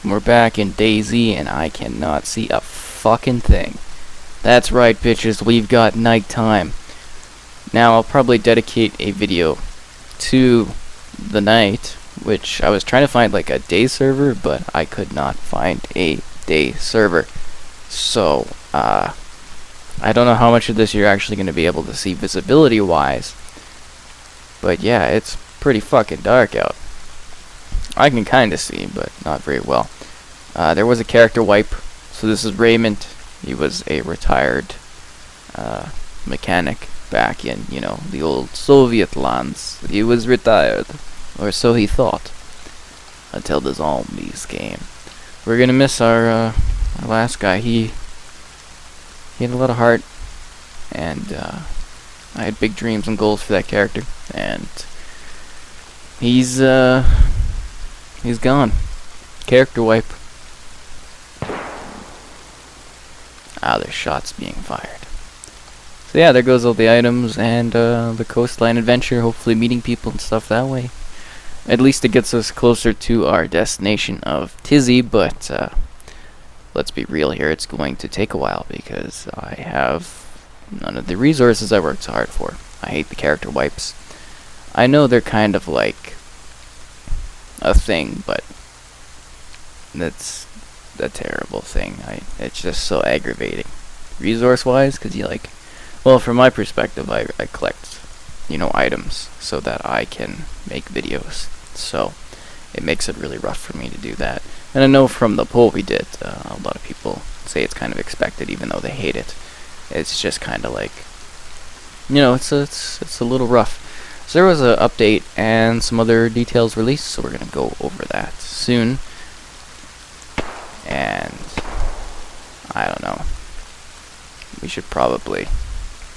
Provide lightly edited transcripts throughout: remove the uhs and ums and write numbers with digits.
We're back in DayZ and I cannot see a fucking thing. That's right, bitches, we've got nighttime. Now I'll probably dedicate a video to the night, which I was trying to find like a day server, but I could not find a day server. So, I don't know how much of this you're actually going to be able to see visibility wise, but yeah, it's pretty fucking dark out. I can kind of see, but not very well. There was a character wipe, so this is Raymond. He was a retired mechanic back in, the old Soviet lands. He was retired, or so he thought, until the zombies came. We're gonna miss our last guy. He had a lot of heart, and I had big dreams and goals for that character, and he's gone. Character wipe. There's shots being fired. So yeah, there goes all the items and the coastline adventure, hopefully meeting people and stuff that way. At least it gets us closer to our destination of Tizzy, but let's be real here, it's going to take a while because I have none of the resources I worked so hard for. I hate the character wipes. I know they're kind of like a thing, but that's a terrible thing. It's just so aggravating. Resource-wise, because well, from my perspective, I collect, items so that I can make videos. So it makes it really rough for me to do that. And I know from the poll we did, a lot of people say it's kind of expected, even though they hate it. It's just kind of like, it's a little rough. So there was an update and some other details released, so we're gonna go over that soon. And I don't know. We should probably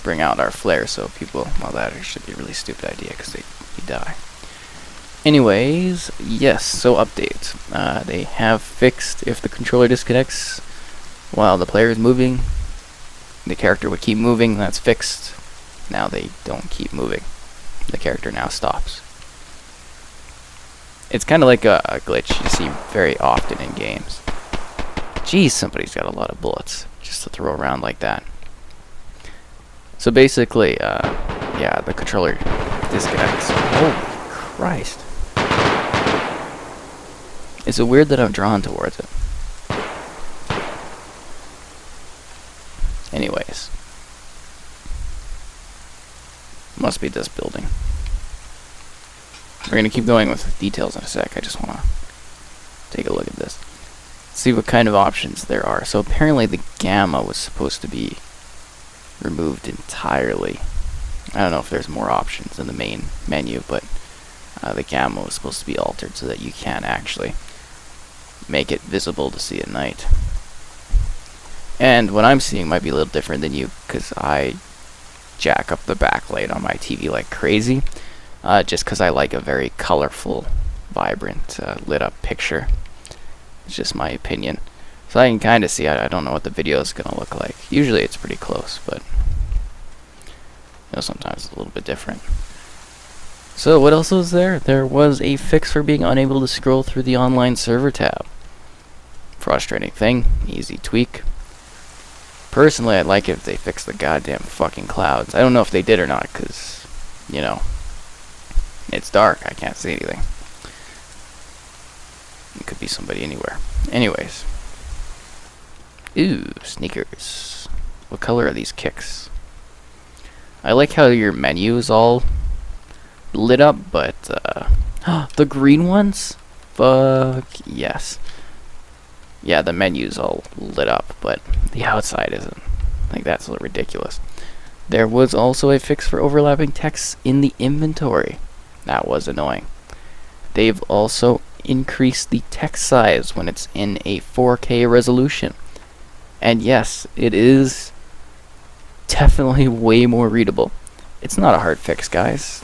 bring out our flare so people. Well, that should be a really stupid idea because they die. Anyways, yes. So update. They have fixed if the controller disconnects while the player is moving, the character would keep moving. That's fixed. Now they don't keep moving. The character now stops. It's kind of like a glitch you see very often in games. Geez, somebody's got a lot of bullets just to throw around like that. So basically, yeah, the controller disconnects. Holy Christ. Is it weird that I'm drawn towards it? Anyways. Must be this building. We're going to keep going with details in a sec. I just want to take a look at this. See what kind of options there are. So apparently the gamma was supposed to be removed entirely. I don't know if there's more options in the main menu, but the gamma was supposed to be altered so that you can actually make it visible to see at night. And what I'm seeing might be a little different than you, because I jack up the backlight on my TV like crazy, just because I like a very colorful, vibrant, lit up picture. It's just my opinion. So I can kind of see, I don't know what the video is going to look like. Usually it's pretty close, but sometimes it's a little bit different. So what else was there? There was a fix for being unable to scroll through the online server tab. Frustrating thing, easy tweak. Personally, I'd like it if they fixed the goddamn fucking clouds. I don't know if they did or not, because, it's dark. I can't see anything. It could be somebody anywhere. Anyways. Ooh, sneakers. What color are these kicks? I like how your menu is all lit up, but, the green ones? Fuck yes. Yeah, the menu's all lit up, but the outside isn't. I think that's a little ridiculous. There was also a fix for overlapping text in the inventory. That was annoying. They've also increased the text size when it's in a 4K resolution. And yes, it is definitely way more readable. It's not a hard fix, guys.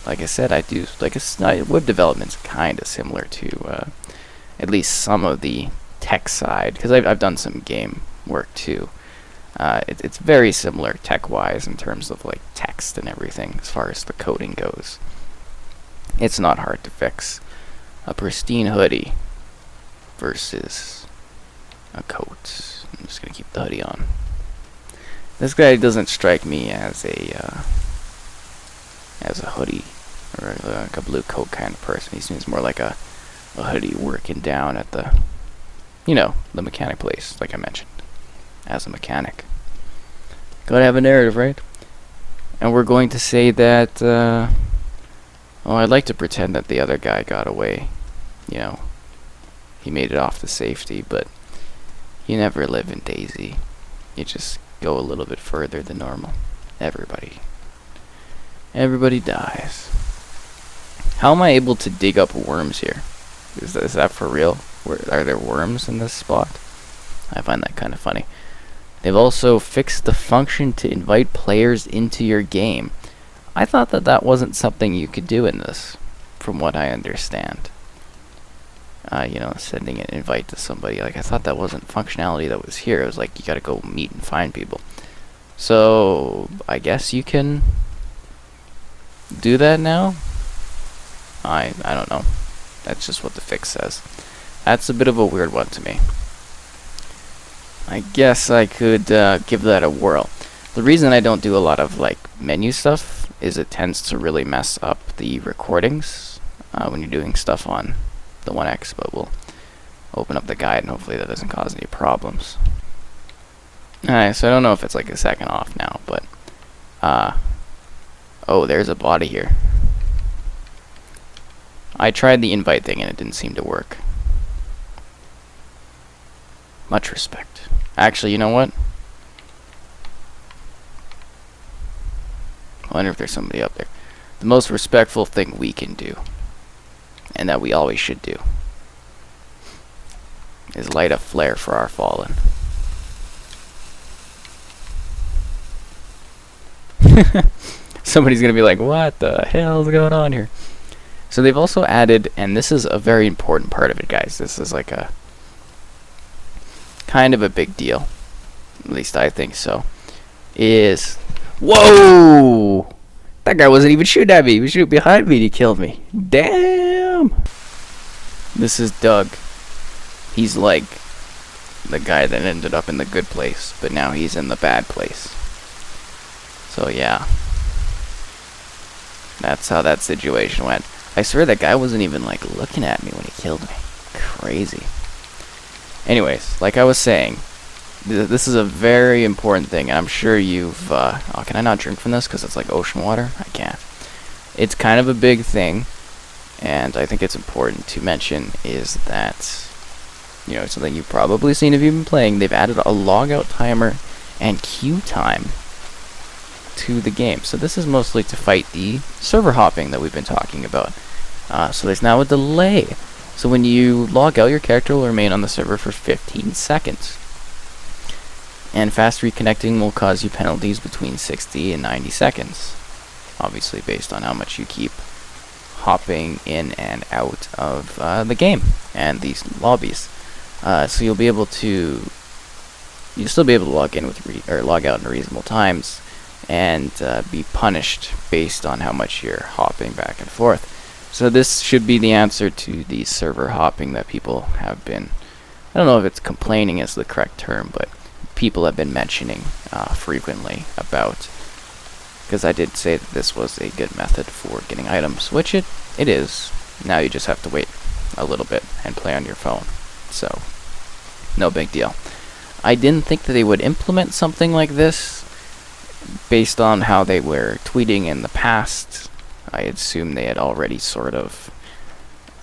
Like I said, web development's kind of similar to at least some of the tech side, because I've done some game work too. It's very similar tech-wise in terms of like text and everything as far as the coding goes. It's not hard to fix. A pristine hoodie versus a coat. I'm just gonna keep the hoodie on. This guy doesn't strike me as a hoodie or like a blue coat kind of person. He seems more like a hoodie working down at the, the mechanic place, like I mentioned, as a mechanic. Gotta have a narrative, right? And we're going to say that, I'd like to pretend that the other guy got away. He made it off to safety, but you never live in DayZ. You just go a little bit further than normal. Everybody dies. How am I able to dig up worms here? Is that for real? Are there worms in this spot? I find that kind of funny. They've also fixed the function to invite players into your game. I thought that wasn't something you could do in this, from what I understand. Sending an invite to somebody. Like, I thought that wasn't functionality that was here. It was like, you gotta go meet and find people. So, I guess you can do that now? I don't know. That's just what the fix says. That's a bit of a weird one to me. I guess I could give that a whirl. The reason I don't do a lot of menu stuff is it tends to really mess up the recordings when you're doing stuff on the 1X, but we'll open up the guide and hopefully that doesn't cause any problems. Alright, so I don't know if it's a second off now, but oh, there's a body here. I tried the invite thing and it didn't seem to work. Much respect. Actually, you know what? I wonder if there's somebody up there. The most respectful thing we can do, and that we always should do, is light a flare for our fallen. Somebody's gonna be like, what the hell is going on here? So they've also added, and this is a very important part of it, guys. This is like a kind of a big deal, at least I think so, is, whoa! That guy wasn't even shooting at me. He was shooting behind me and he killed me. Damn! This is Doug. He's like the guy that ended up in the good place, but now he's in the bad place. So yeah. That's how that situation went. I swear that guy wasn't even looking at me when he killed me. Crazy. Anyways, like I was saying, this is a very important thing, and I'm sure you've, oh, can I not drink from this because it's like ocean water? I can't. It's kind of a big thing, and I think it's important to mention is that, something you've probably seen if you've been playing, they've added a logout timer and queue time to the game. So this is mostly to fight the server hopping that we've been talking about. So there's now a delay. So when you log out, your character will remain on the server for 15 seconds. And fast reconnecting will cause you penalties between 60 and 90 seconds. Obviously based on how much you keep hopping in and out of the game and these lobbies. So you'll still be able to log in with log out in reasonable times and be punished based on how much you're hopping back and forth. So this should be the answer to the server hopping that people have been, I don't know if it's complaining is the correct term, but people have been mentioning frequently about, because I did say that this was a good method for getting items, which it is. Now you just have to wait a little bit and play on your phone. So, no big deal. I didn't think that they would implement something like this based on how they were tweeting in the past. I assume they had already sort of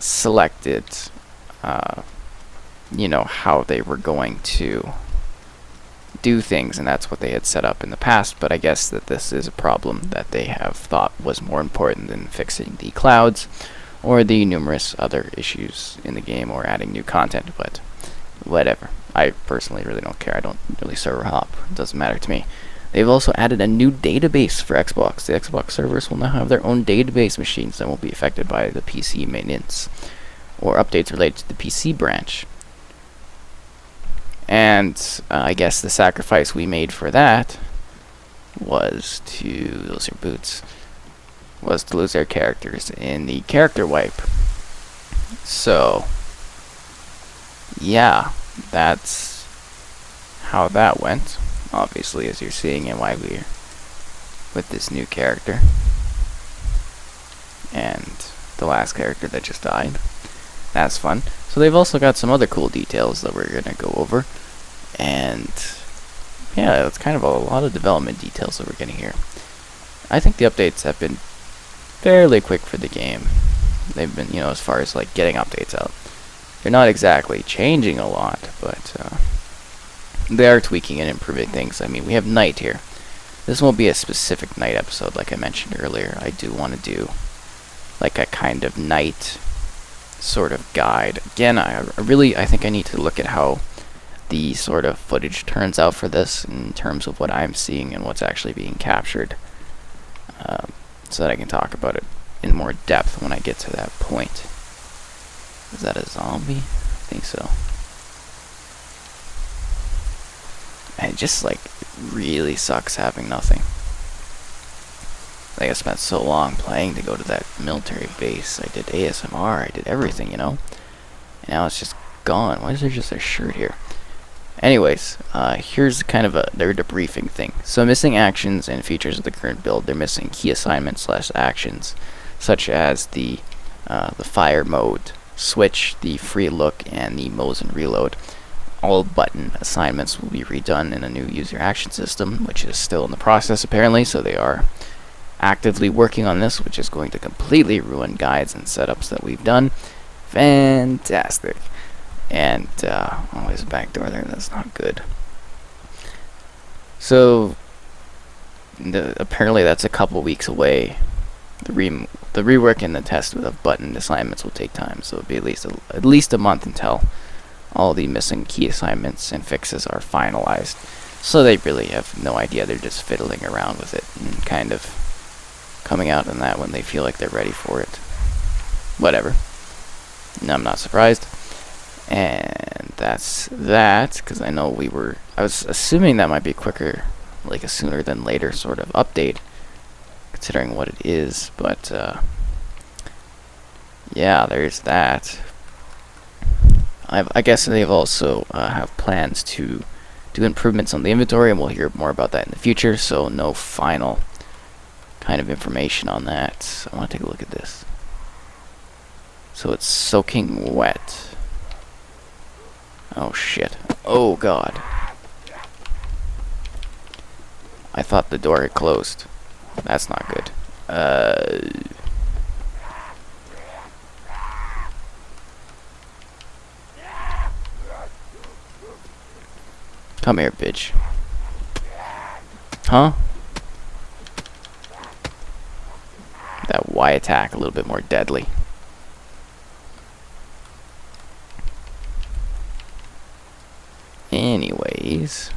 selected, how they were going to do things, and that's what they had set up in the past. But I guess that this is a problem that they have thought was more important than fixing the clouds or the numerous other issues in the game or adding new content, but whatever. I personally really don't care. I don't really server hop. It doesn't matter to me. They've also added a new database for Xbox. The Xbox servers will now have their own database machines that won't be affected by the PC maintenance or updates related to the PC branch. And I guess the sacrifice we made for that was to lose your boots, was to lose our characters in the character wipe. So yeah, that's how that went. Obviously, as you're seeing, and why we're with this new character and the last character that just died. That's fun. So they've also got some other cool details that we're gonna go over, and yeah, it's kind of a lot of development details that we're getting here. I think the updates have been fairly quick for the game. They've been, as far as like getting updates out. They're not exactly changing a lot, but they are tweaking and improving things. I mean, we have night here. This won't be a specific night episode like I mentioned earlier. I do want to do like a kind of night sort of guide. Again, I think I need to look at how the sort of footage turns out for this in terms of what I'm seeing and what's actually being captured, so that I can talk about it in more depth when I get to that point. Is that a zombie? I think so. And it just like really sucks having nothing. Like I spent so long playing to go to that military base. I did ASMR, I did everything, And now it's just gone. Why is there just a shirt here? Anyways, here's kind of their debriefing thing. So missing actions and features of the current build. They're missing key assignments / actions, such as the fire mode switch, the free look, and the Mows and reload. All button assignments will be redone in a new user action system, which is still in the process apparently, so they are actively working on this, which is going to completely ruin guides and setups that we've done. Fantastic. And there's a back door there. That's not good. So apparently that's a couple weeks away. The rework and the test of button assignments will take time, so it'll be at least a month until all the missing key assignments and fixes are finalized. So they really have no idea. They're just fiddling around with it and kind of coming out on that when they feel like they're ready for it. Whatever. No, I'm not surprised. And that's that, because I was assuming that might be quicker, like a sooner than later sort of update, considering what it is, but yeah, there's that. I guess they've also have plans to do improvements on the inventory, and we'll hear more about that in the future, so no final kind of information on that. So I want to take a look at this. So it's soaking wet. Oh shit. Oh god. I thought the door had closed. That's not good. Come here, bitch. Huh? That Y attack a little bit more deadly. Anyways.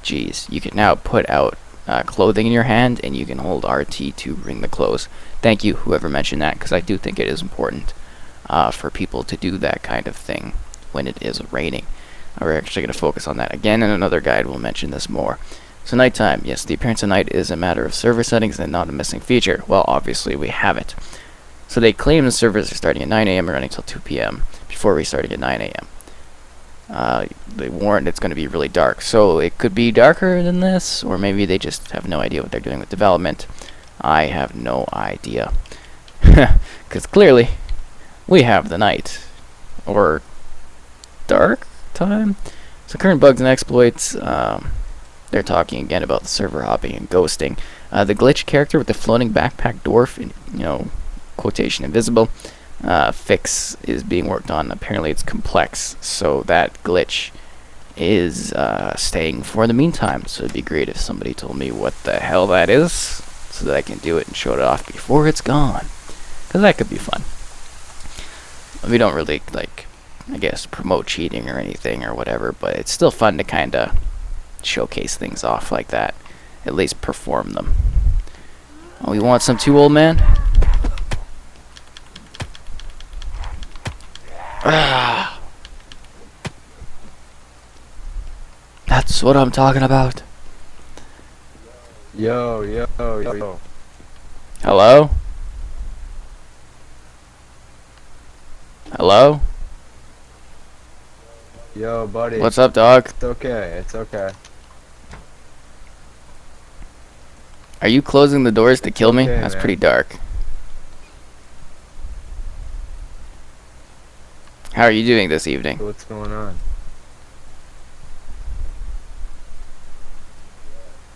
Jeez, you can now put out clothing in your hand, and you can hold RT to wring the clothes. Thank you, whoever mentioned that, because I do think it is important for people to do that kind of thing when it is raining. We're actually going to focus on that again, and another guide will mention this more. So nighttime, yes, the appearance of night is a matter of server settings and not a missing feature. Well, obviously we have it. So they claim the servers are starting at 9 a.m. and running till 2 p.m. before restarting at 9 a.m. They warned it's going to be really dark, so it could be darker than this, or maybe they just have no idea what they're doing with development. I have no idea. Because clearly, we have the night. Or dark time? So current bugs and exploits, they're talking again about the server hopping and ghosting. The glitch character with the floating backpack dwarf, quotation invisible, fix is being worked on. Apparently it's complex, so that glitch is staying for the meantime. So it'd be great if somebody told me what the hell that is, so that I can do it and show it off before it's gone. Because that could be fun. We don't really, I guess, promote cheating or anything or whatever, but it's still fun to kind of showcase things off like that. At least perform them. Oh, you want some too, old man? Ah. That's what I'm talking about. Yo. Hello? Hello? Yo, buddy. What's up, dog? It's okay. It's okay. Are you closing the doors to It's kill me? okay, That's pretty man. dark. How are you doing this evening? So what's going on?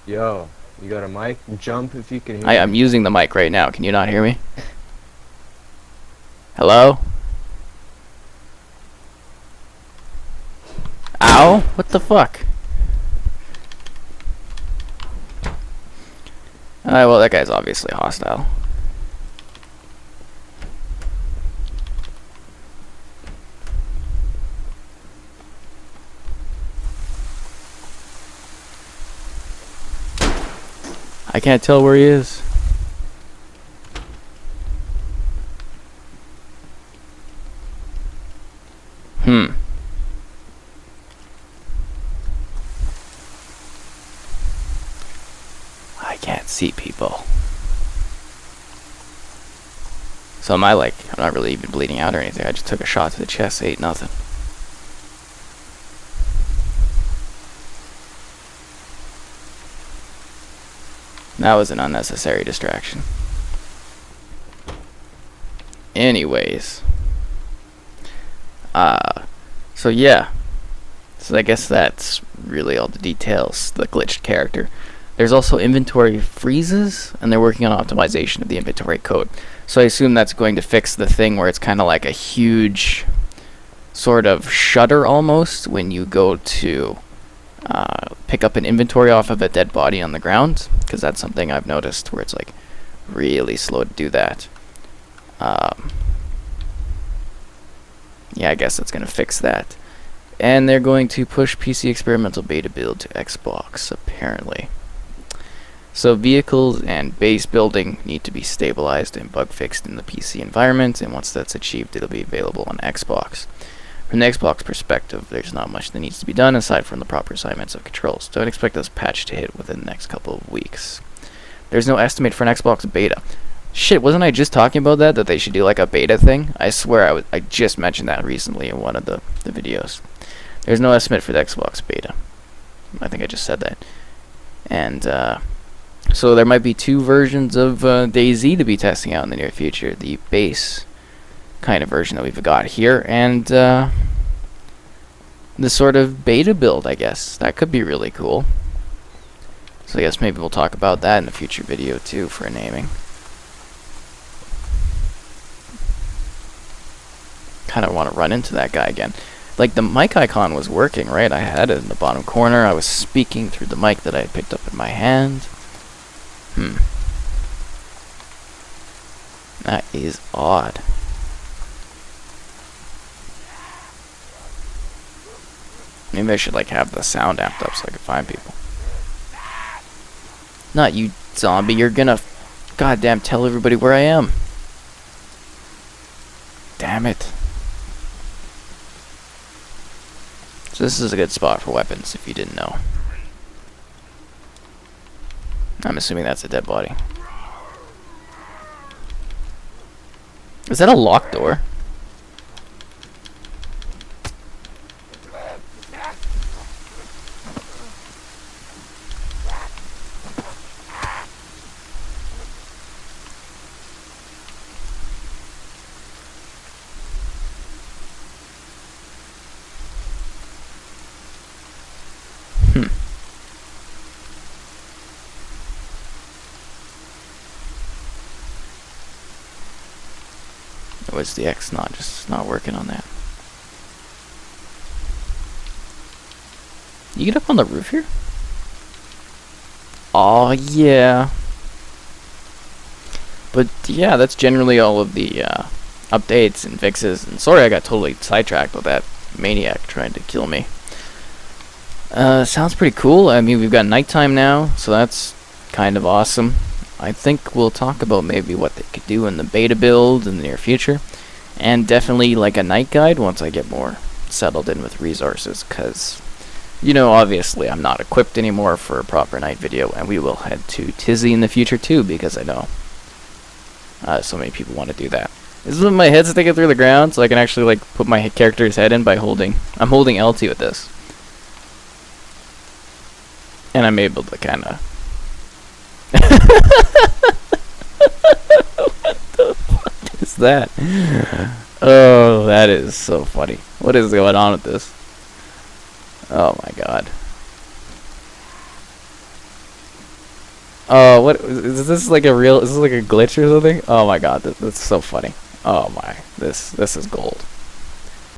Yo, you got a mic? Jump if you can hear I'm me. using the mic right now. Can you not hear me? Hello? Ow? What the fuck? Alright, well, that guy's obviously hostile. I can't tell where he is. Hmm. I can't see people. So am I like, I'm not really even bleeding out or anything. I just took a shot to the chest, ate nothing. That was an unnecessary distraction. Anyways. So yeah. So I guess that's really all the details. The glitched character. There's also inventory freezes, and they're working on optimization of the inventory code. So I assume that's going to fix the thing where it's kind of like a huge sort of shutter almost when you go to pick up an inventory off of a dead body on the ground, because that's something I've noticed where it's like really slow to do that. Yeah, I guess that's going to fix that. And they're going to push PC experimental beta build to Xbox, apparently. So vehicles and base building need to be stabilized and bug fixed in the PC environment, and once that's achieved, it'll be available on Xbox. From the Xbox perspective, there's not much that needs to be done aside from the proper assignments of controls. Don't expect this patch to hit within the next couple of weeks. There's no estimate for an Xbox beta. Shit, wasn't I just talking about that they should do like a beta thing? I swear I just mentioned that recently in one of the videos. There's no estimate for the Xbox beta. I think I just said that. And so there might be two versions of DayZ to be testing out in the near future. The base kind of version that we've got here, and the sort of beta build, I guess. That could be really cool. So I guess maybe we'll talk about that in a future video too for naming. Kind of want to run into that guy again. Like, the mic icon was working, right? I had it in the bottom corner. I was speaking through the mic that I had picked up in my hand. That is odd. Maybe I should, like, have the sound amped up so I can find people. Not you, zombie. You're gonna goddamn tell everybody where I am. Damn it. So this is a good spot for weapons, if you didn't know. I'm assuming that's a dead body. Is that a locked door? Or was the X not working on that? You get up on the roof here? Oh yeah. But yeah, that's generally all of the updates and fixes. And sorry I got totally sidetracked with that maniac trying to kill me. Sounds pretty cool. I mean, we've got nighttime now, so that's kind of awesome. I think we'll talk about maybe what they could do in the beta build in the near future. And definitely like a night guide once I get more settled in with resources, because, you know, obviously I'm not equipped anymore for a proper night video, and we will head to Tizzy in the future too, because I know so many people want to do that. This is when my head's sticking through the ground, so I can actually like put my character's head in by holding. I'm holding LT with this, and I'm able to kind of. What the fuck is that? Oh, that is so funny. What is going on with this? Oh my god. Oh, what is this like a real? Is this like a glitch or something? Oh my god, that's so funny. Oh my, this is gold.